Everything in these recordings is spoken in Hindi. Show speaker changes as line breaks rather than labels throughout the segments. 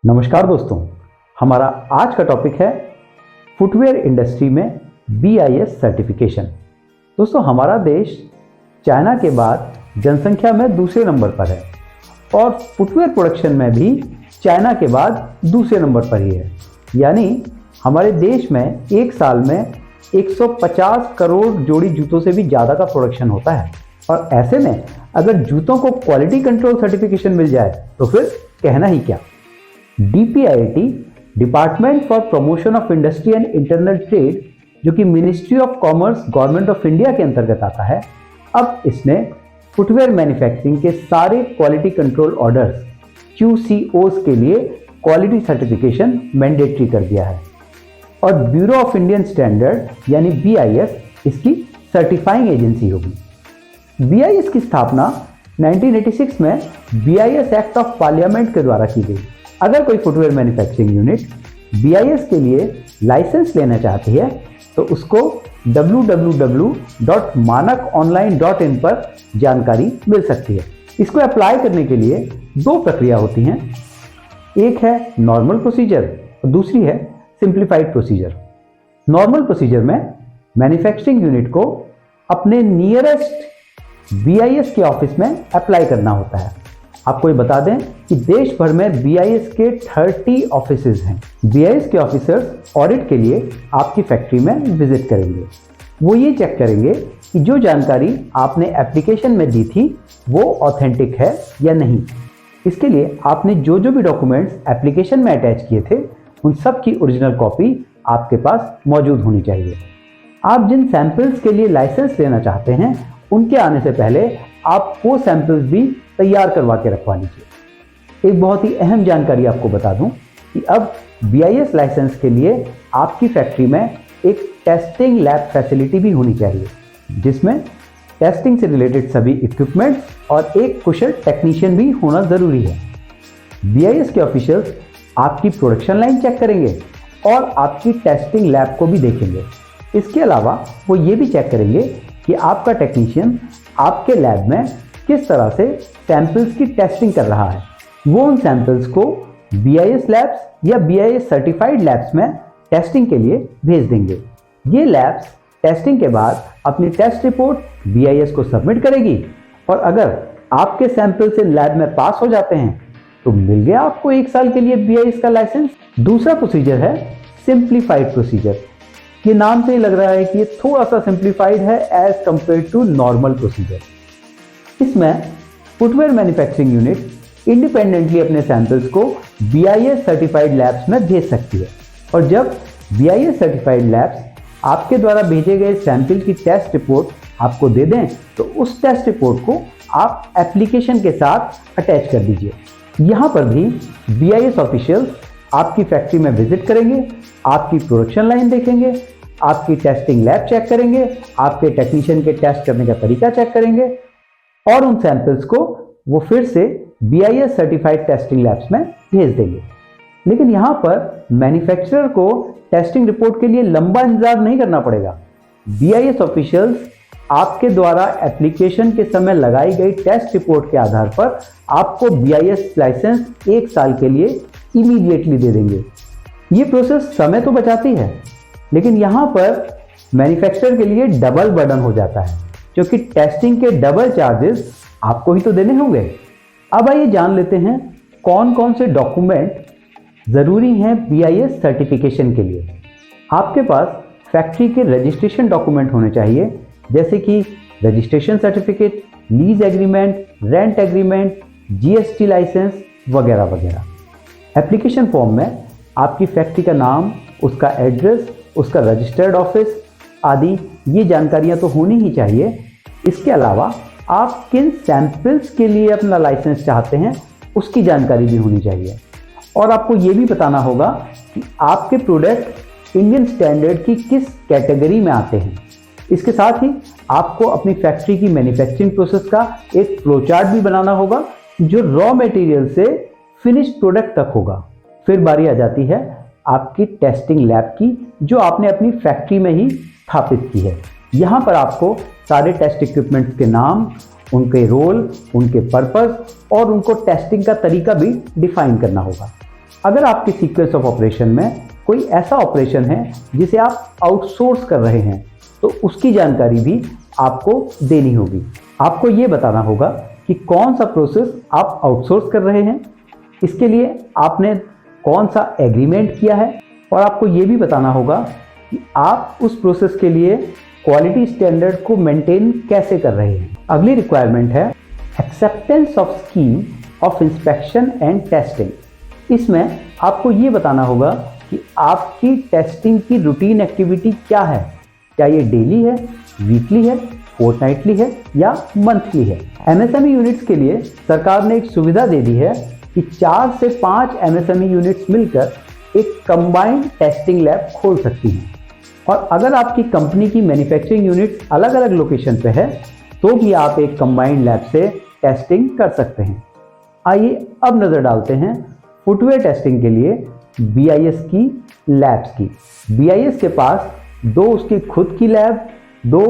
नमस्कार दोस्तों, हमारा आज का टॉपिक है फुटवेयर इंडस्ट्री में BIS सर्टिफिकेशन। दोस्तों, हमारा देश चाइना के बाद जनसंख्या में दूसरे नंबर पर है और फुटवेयर प्रोडक्शन में भी चाइना के बाद दूसरे नंबर पर ही है। यानी हमारे देश में एक साल में 150 करोड़ जोड़ी जूतों से भी ज़्यादा का प्रोडक्शन होता है। और ऐसे में अगर जूतों को क्वालिटी कंट्रोल सर्टिफिकेशन मिल जाए तो फिर कहना ही क्या। DPIIT, department for promotion of industry and internal trade, जो कि ministry of commerce government of India के अंतर्गत आता है, अब इसने फुटवेयर मैन्युफैक्चरिंग के सारे क्वालिटी कंट्रोल ऑर्डर्स QCOs के लिए क्वालिटी सर्टिफिकेशन मैंडेटरी कर दिया है। और ब्यूरो ऑफ इंडियन स्टैंडर्ड यानी BIS इसकी सर्टिफाइंग एजेंसी होगी। BIS की स्थापना 1986 में BIS एक्ट ऑफ पार्लियामेंट के द्वारा की गई। अगर कोई फुटवेयर मैन्युफैक्चरिंग यूनिट BIS के लिए लाइसेंस लेना चाहती है तो उसको www.manakonline.in पर जानकारी मिल सकती है। इसको अप्लाई करने के लिए दो प्रक्रिया होती हैं, एक है नॉर्मल प्रोसीजर और दूसरी है सिंप्लीफाइड प्रोसीजर। नॉर्मल प्रोसीजर में मैन्युफैक्चरिंग यूनिट को अपने नियरेस्ट BIS के ऑफिस में अप्लाई करना होता है। आपको ये बता दें कि देश भर में BIS के 30 ऑफिसेज हैं। BIS के ऑफिसर्स ऑडिट के लिए आपकी फैक्ट्री में विजिट करेंगे। वो ये चेक करेंगे कि जो जानकारी आपने एप्लीकेशन में दी थी वो ऑथेंटिक है या नहीं। इसके लिए आपने जो भी डॉक्यूमेंट्स एप्लीकेशन में अटैच किए थे उन सब की ओरिजिनल कॉपी आपके पास मौजूद होनी चाहिए। आप जिन सैंपल्स के लिए लाइसेंस लेना चाहते हैं उनके आने से पहले आप वो सैंपल्स भी तैयार करवा के रखवा लीजिए। एक बहुत ही अहम जानकारी आपको बता दूं कि अब BIS लाइसेंस के लिए आपकी फैक्ट्री में एक टेस्टिंग लैब फैसिलिटी भी होनी चाहिए, जिसमें टेस्टिंग से रिलेटेड सभी इक्विपमेंट्स और एक कुशल टेक्नीशियन भी होना जरूरी है। BIS के ऑफिशियल्स आपकी प्रोडक्शन लाइन चेक करेंगे और आपकी टेस्टिंग लैब को भी देखेंगे। इसके अलावा वो ये भी चेक करेंगे कि आपका टेक्नीशियन आपके लैब में किस तरह से सैंपल्स की टेस्टिंग कर रहा है। वो उन सैंपल्स को BIS लैब्स या BIS सर्टिफाइड लैब्स में टेस्टिंग के लिए भेज देंगे। ये लैब्स टेस्टिंग के बाद अपनी टेस्ट रिपोर्ट BIS को सबमिट करेगी और अगर आपके सैंपल से लैब में पास हो जाते हैं तो मिल गया आपको 1 साल के लिए BIS का लाइसेंस। दूसरा प्रोसीजर है सिंप्लीफाइड प्रोसीजर। ये नाम से ही लग रहा है कि ये थोड़ा सा सिंप्लीफाइड है as compare to normal procedure. इसमें फुटवेयर मैन्युफैक्चरिंग यूनिट इंडिपेंडेंटली अपने सैंपल्स को BIS सर्टिफाइड लैब्स में भेज सकती है और जब BIS सर्टिफाइड लैब्स आपके द्वारा भेजे गए सैंपल की टेस्ट रिपोर्ट आपको दे दें तो उस टेस्ट रिपोर्ट को आप एप्लीकेशन के साथ अटैच कर दीजिए। यहाँ पर भी BIS ऑफिशियल्स आपकी फैक्ट्री में विजिट करेंगे, आपकी प्रोडक्शन लाइन देखेंगे, आपकी टेस्टिंग लैब चेक करेंगे, आपके टेक्नीशियन के टेस्ट करने का तरीका चेक करेंगे और उन सैंपल्स को वो फिर से BIS सर्टिफाइड टेस्टिंग लैब्स में भेज देंगे। लेकिन यहाँ पर मैन्युफैक्चरर को टेस्टिंग रिपोर्ट के लिए लंबा इंतजार नहीं करना पड़ेगा। BIS ऑफिशियल्स आपके द्वारा एप्लीकेशन के समय लगाई गई टेस्ट रिपोर्ट के आधार पर आपको BIS लाइसेंस 1 साल के लिए इमीडिएटली दे देंगे। ये प्रोसेस समय तो बचाती है, लेकिन यहाँ पर मैन्युफैक्चरर के लिए डबल बर्डन हो जाता है क्योंकि टेस्टिंग के डबल चार्जेस आपको ही तो देने होंगे। अब आइए जान लेते हैं कौन कौन से डॉक्यूमेंट ज़रूरी हैं BIS सर्टिफिकेशन के लिए। आपके पास फैक्ट्री के रजिस्ट्रेशन डॉक्यूमेंट होने चाहिए, जैसे कि registration certificate, lease agreement, rent agreement, GST license वगैरह वगैरह। एप्लीकेशन फॉर्म में आपकी फैक्ट्री का नाम, उसका एड्रेस, उसका रजिस्टर्ड ऑफिस आदि ये जानकारियां तो होनी ही चाहिए। इसके अलावा आप किन सैंपल्स के लिए अपना लाइसेंस चाहते हैं उसकी जानकारी भी होनी चाहिए और आपको ये भी बताना होगा कि आपके प्रोडक्ट इंडियन स्टैंडर्ड की किस कैटेगरी में आते हैं। इसके साथ ही आपको अपनी फैक्ट्री की मैन्युफैक्चरिंग प्रोसेस का एक फ्लो चार्ट भी बनाना होगा जो रॉ मटेरियल से फिनिश्ड प्रोडक्ट तक होगा। फिर बारी आ जाती है आपकी टेस्टिंग लैब की, जो आपने अपनी फैक्ट्री में ही स्थापित की है। यहाँ पर आपको सारे टेस्ट इक्विपमेंट्स के नाम, उनके रोल, उनके पर्पस और उनको टेस्टिंग का तरीका भी डिफाइन करना होगा। अगर आपके सीक्वेंस ऑफ ऑपरेशन में कोई ऐसा ऑपरेशन है जिसे आप आउटसोर्स कर रहे हैं तो उसकी जानकारी भी आपको देनी होगी। आपको ये बताना होगा कि कौन सा प्रोसेस आप आउटसोर्स कर रहे हैं, इसके लिए आपने कौन सा एग्रीमेंट किया है, और आपको ये भी बताना होगा कि आप उस प्रोसेस के लिए क्वालिटी स्टैंडर्ड को मेंटेन कैसे कर रहे हैं। अगली रिक्वायरमेंट है acceptance of scheme of inspection and testing. इसमें आपको ये बताना होगा कि आपकी टेस्टिंग की रूटीन एक्टिविटी क्या है, क्या ये डेली है, वीकली है, फोर्टनाइटली है या मंथली है। एमएसएमई यूनिट्स के लिए सरकार ने एक सुविधा दे दी है कि 4 से 5 एमएसएमई यूनिट्स मिलकर एक कंबाइंड टेस्टिंग लैब खोल सकती हैं, और अगर आपकी कंपनी की मैन्युफैक्चरिंग यूनिट अलग अलग लोकेशन पे है तो भी आप एक कंबाइंड लैब से टेस्टिंग कर सकते हैं। आइए अब नज़र डालते हैं फुटवेयर टेस्टिंग के लिए बीआईएस की लैब्स की। बीआईएस के पास 2 उसकी खुद की lab, 2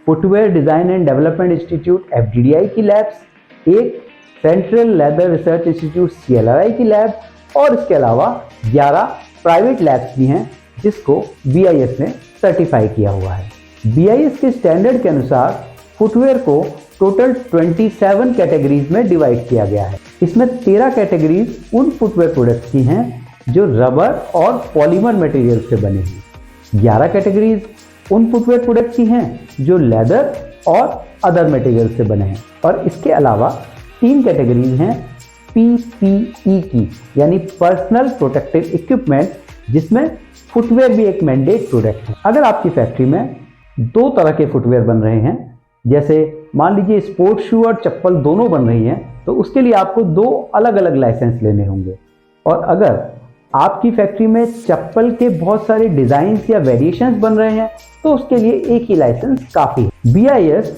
footwear design and development institute FDDI की लैब्स, एक central leather research institute CLRI की लैब, और इसके अलावा 11 प्राइवेट लैब्स भी हैं जिसको BIS ने सर्टिफाई किया हुआ है। BIS के स्टैंडर्ड के अनुसार फुटवेयर को टोटल 27 कैटेगरीज में डिवाइड किया गया है। इसमें 13 कैटेगरीज उन फुटवेयर प्रोडक्ट्स की हैं जो रबर और पॉलीमर मटेरियल से बने हैं, 11 कैटेगरीज उन फुटवेयर प्रोडक्ट्स की हैं जो लेदर और अदर मटेरियल से बने हैं, और इसके अलावा 3 कैटेगरीज हैं PPE की, यानी पर्सनल प्रोटेक्टिव इक्विपमेंट, जिसमें फुटवेयर भी एक मैंडेट प्रोडक्ट है। अगर आपकी फैक्ट्री में 2 तरह के फुटवेयर बन रहे हैं, जैसे मान लीजिए स्पोर्ट्स शू और चप्पल दोनों बन रही हैं, तो उसके लिए आपको 2 अलग अलग लाइसेंस लेने होंगे। और अगर आपकी फैक्ट्री में चप्पल के बहुत सारे डिजाइन्स या वेरिएशंस बन रहे हैं तो उसके लिए एक ही लाइसेंस काफी है। BIS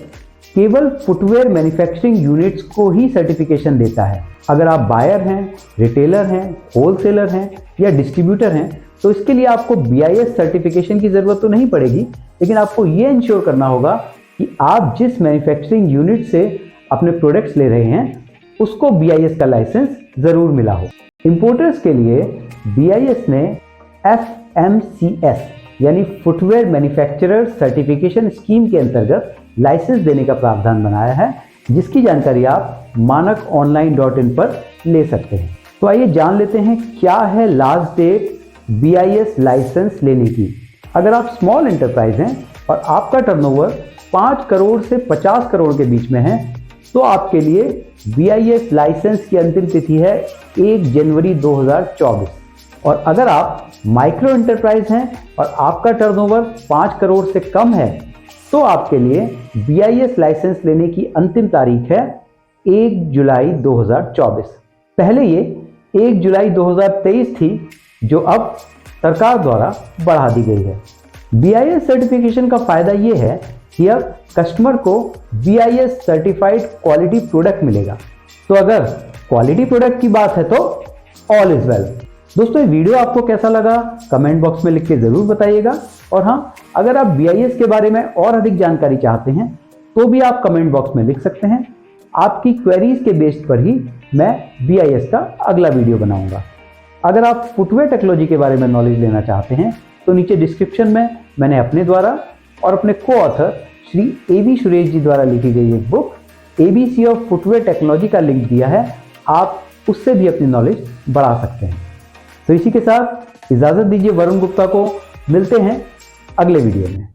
केवल फुटवेयर मैन्युफैक्चरिंग यूनिट्स को ही सर्टिफिकेशन देता है। अगर आप बायर हैं, रिटेलर हैं, होलसेलर हैं या डिस्ट्रीब्यूटर हैं तो इसके लिए आपको BIS सर्टिफिकेशन की जरूरत तो नहीं पड़ेगी, लेकिन आपको ये इंश्योर करना होगा कि आप जिस मैन्युफैक्चरिंग यूनिट से अपने प्रोडक्ट्स ले रहे हैं उसको BIS का लाइसेंस जरूर मिला हो। इंपोर्टर्स के लिए BIS ने FMCS यानी फुटवेयर मैन्युफैक्चरर सर्टिफिकेशन स्कीम के अंतर्गत लाइसेंस देने का प्रावधान बनाया है, जिसकी जानकारी आप मानक-online.in पर ले सकते हैं। तो आइए जान लेते हैं क्या है लास्ट डेट BIS लाइसेंस लेने की। अगर आप स्मॉल एंटरप्राइज हैं और आपका टर्नओवर 5 करोड़ से 50 करोड़ के बीच में है तो आपके लिए BIS लाइसेंस की अंतिम तिथि है 1 जनवरी 2024, और अगर आप माइक्रो एंटरप्राइज हैं और आपका टर्नओवर 5 करोड़ से कम है तो आपके लिए BIS लाइसेंस लेने की अंतिम तारीख है 1 जुलाई 2024। पहले ये 1 जुलाई 2023 थी, जो अब सरकार द्वारा बढ़ा दी गई है। BIS सर्टिफिकेशन का फायदा ये है कि अब कस्टमर को BIS सर्टिफाइड क्वालिटी प्रोडक्ट मिलेगा। तो अगर क्वालिटी प्रोडक्ट की बात है तो ऑल इज वेल। दोस्तों, ये वीडियो आपको कैसा लगा कमेंट बॉक्स में लिख के जरूर बताइएगा, और हाँ, अगर आप BIS के बारे में और अधिक जानकारी चाहते हैं तो भी आप कमेंट बॉक्स में लिख सकते हैं। आपकी क्वेरीज के बेस पर ही मैं BIS का अगला वीडियो बनाऊंगा। अगर आप फुटवेयर टेक्नोलॉजी के बारे में नॉलेज लेना चाहते हैं तो नीचे डिस्क्रिप्शन में मैंने अपने द्वारा और अपने को ऑथर श्री AB सुरेश जी द्वारा लिखी गई एक book ABC of footwear technology का लिंक दिया है, आप उससे भी अपनी नॉलेज बढ़ा सकते हैं। तो इसी के साथ इजाजत दीजिए वरुण गुप्ता को, मिलते हैं अगले वीडियो में।